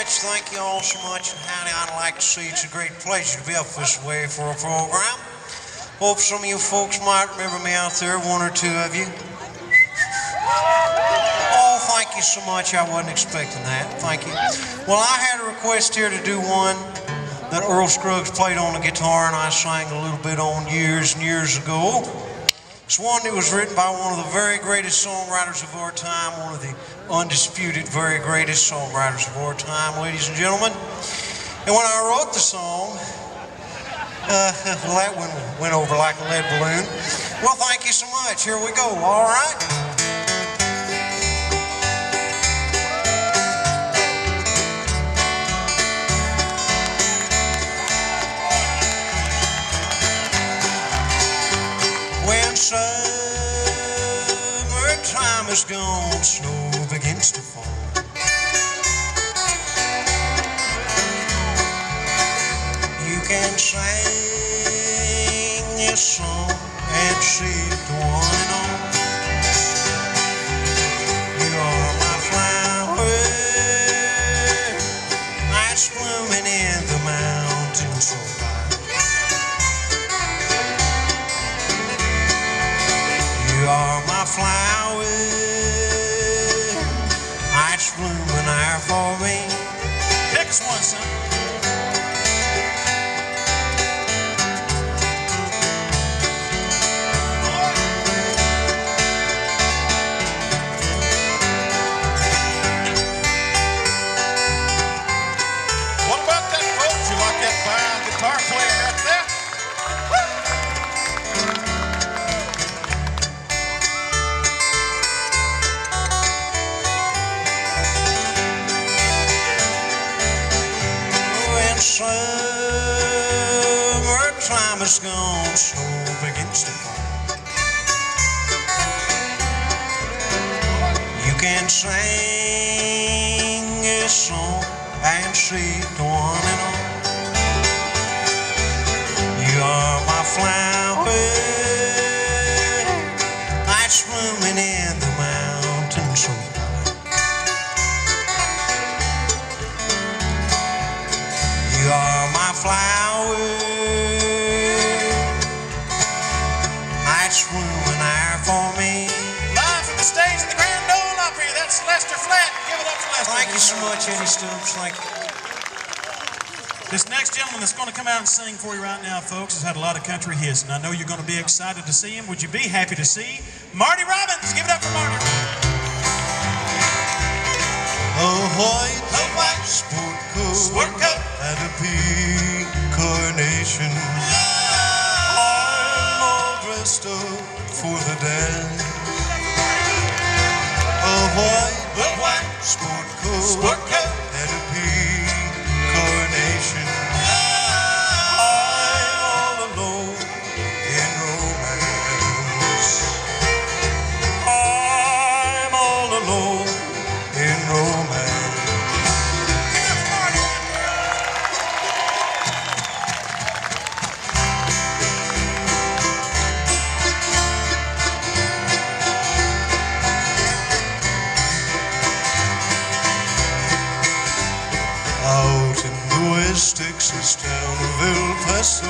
much. Thank you all so much. And howdy, I'd like to see it's a great pleasure to be up this way for a program. Hope some of you folks might remember me out there, one or two of you. Oh, thank you so much. I wasn't expecting that. Thank you. Well, I had a request here to do one that Earl Scruggs played on the guitar and I sang a little bit on years and years ago. It's one that was written by one of the very greatest songwriters of our time, one of the undisputed very greatest songwriters of our time, ladies and gentlemen. And when I wrote the song, well, that one went over like a lead balloon. Well, thank you so much. Here we go, all right? When summertime is gone, snow begins to fall. You can sing this song and see it one and all. You are my flower that's blooming in the mountains so high. You are my flower that's blooming there for me. Pick us one, son. Guitar player right there. When summertime is gone, snow begins to fall. You can sing a song and see it one and all. You are my flower that's blooming in the mountains so high. You are my flower that's blooming there for me. Live from the stage of the Grand Ole Opry, that's Lester Flatt. Give it up for Lester. Thank you so much, Eddie Stoops. Thank you. This next gentleman that's going to come out and sing for you right now, folks, has had a lot of country hits, and I know you're going to be excited to see him. Would you be happy to see Marty Robbins? Give it up for Marty. A white sport coat and a pink carnation. I'm all dressed up for the dance. A white sport coat and a pink carnation. I'm all alone in romance. I'm all alone in romance. Out in the West Texas town of El Paso,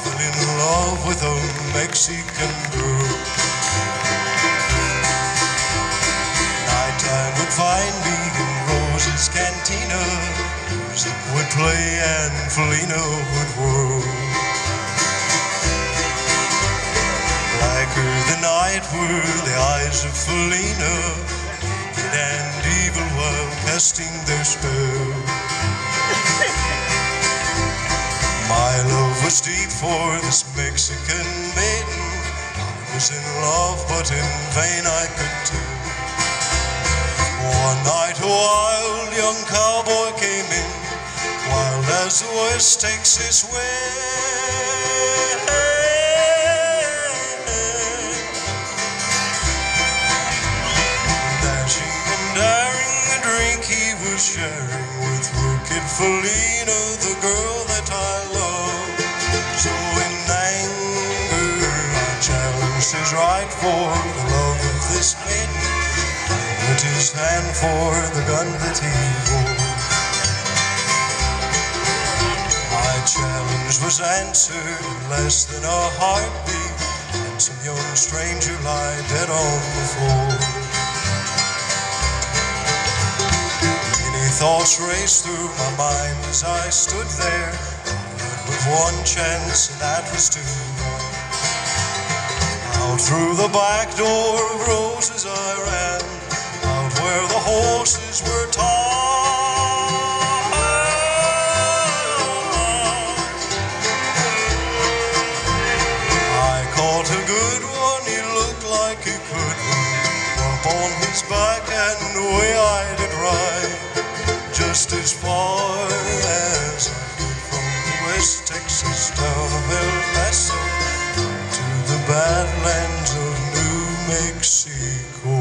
fell in love with a Mexican girl. Nighttime would find me in Rose's cantina. Music would play and Felina would whirl. Blacker the night were the eyes of Felina, wicked and evil while casting their spell. My love was deep for this Mexican maiden. I was in love, but in vain I could tell. One night a wild young cowboy came in, wild as the West Texas wind. Dashing and daring, the drink he was sharing with wicked Felina, the girl that I love. So in anger I challenged his right for the love of this maiden. Put his hand for the gun that he wore. challenge was answered in less than a heartbeat, and some young stranger lied dead on the floor. Many thoughts raced through my mind as I stood there. I had but one chance, and that was to run. Out through the back door of roses I ran, out where the horses were tied. A good one, he looked like he could run up on his back, and away I did ride, just as far as I could from West Texas down of El Paso to the Badlands of New Mexico.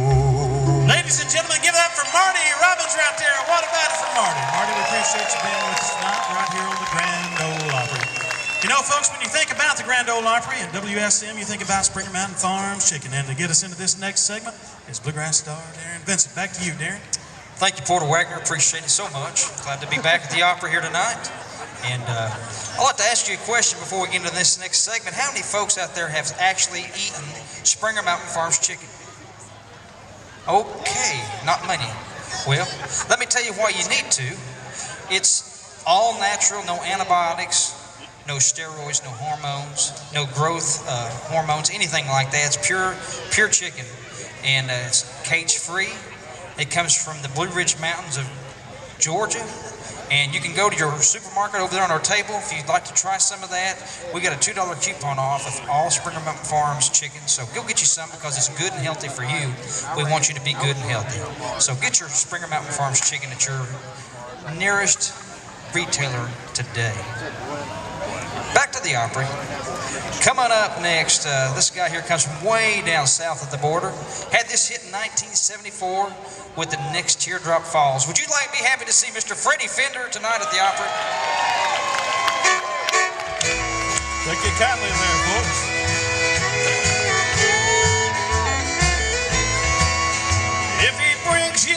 Ladies and gentlemen, give it up for Marty Robbins right there. What about it for Marty? Marty, we appreciate you being with us tonight right here on the Grand Ole Opry. You know, folks, when you think about the Grand Ole Opry and WSM, you think about Springer Mountain Farms Chicken. And to get us into this next segment is Bluegrass star Daley Vincent. Back to you, Darren. Thank you, Porter Wagner. Appreciate it so much. Glad to be back at the Opry here tonight. And I'd like to ask you a question before we get into this next segment. How many folks out there have actually eaten Springer Mountain Farms Chicken? Okay, not many. Well, let me tell you why you need to. It's all natural, no antibiotics, no steroids, no hormones, no growth hormones, anything like that. It's pure chicken, and it's cage-free. It comes from the Blue Ridge Mountains of Georgia, and you can go to your supermarket over there on our table if you'd like to try some of that. We got a $2 coupon off of all Springer Mountain Farms chicken, so go get you some because it's good and healthy for you. We want you to be good and healthy. So get your Springer Mountain Farms chicken at your nearest retailer today. Back to the Opry. Coming up next, this guy here comes from way down south of the border. Had this hit in 1974 with the Next Teardrop Falls. Would you be happy to see Mr. Freddie Fender tonight at the Opry? Thank you kindly there, folks. If he brings you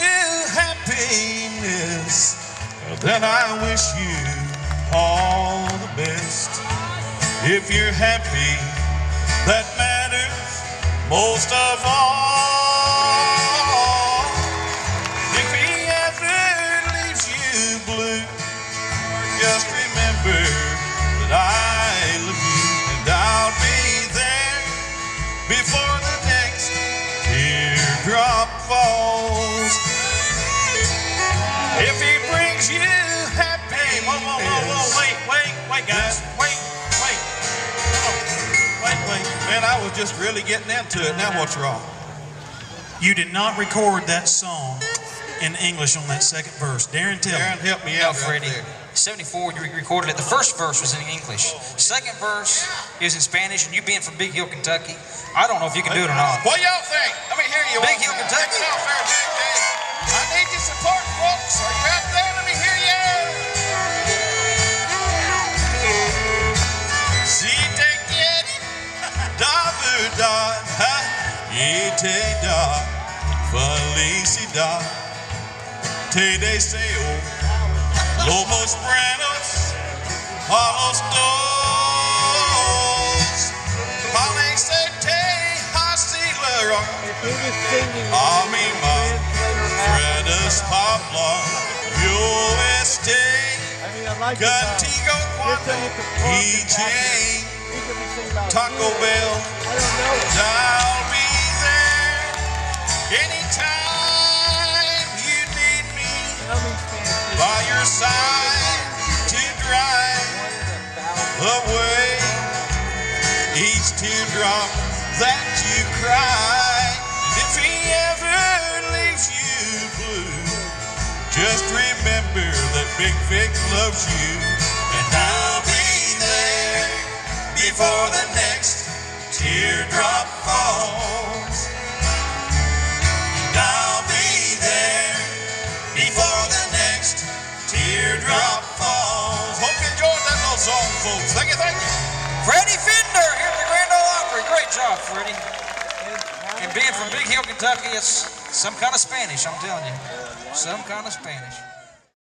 happiness, then I wish you all the best. If you're happy, that matters most of all. If he ever leaves you blue, just remember that I love you, and I'll be there before the next teardrop falls. If he brings you happy, hey, whoa, wait, guys, wait. Man, I was just really getting into it. Now what's wrong? You did not record that song in English on that second verse. Darren, help me out, Freddie. 74, you recorded it. The first verse was in English. Second verse is in Spanish, and you being from Big Hill, Kentucky, I don't know if you can do it or not. What y'all think? Let me hear you. Big Hill, Kentucky. I need your support, folks. Are you out there? Let me hear you. Da, te da, felicidad, te deseo lo más buenos a los dos. Palecete hacilero a mi man, Fredes Pablo, yo esté contigo cuando PJ. Taco Bell, I'll be there anytime you need me, by your side to drive away each teardrop that you cry. And if he ever leaves you blue, just remember that Big Vic loves you, and I'll be there before the next teardrop falls. And I'll be there before the next teardrop falls. Hope you enjoyed that little song, folks. Thank you. Freddie Fender here at the Grand Ole Opry. Great job, Freddie. And being from Big Hill, Kentucky, it's some kind of Spanish, I'm telling you. Some kind of Spanish.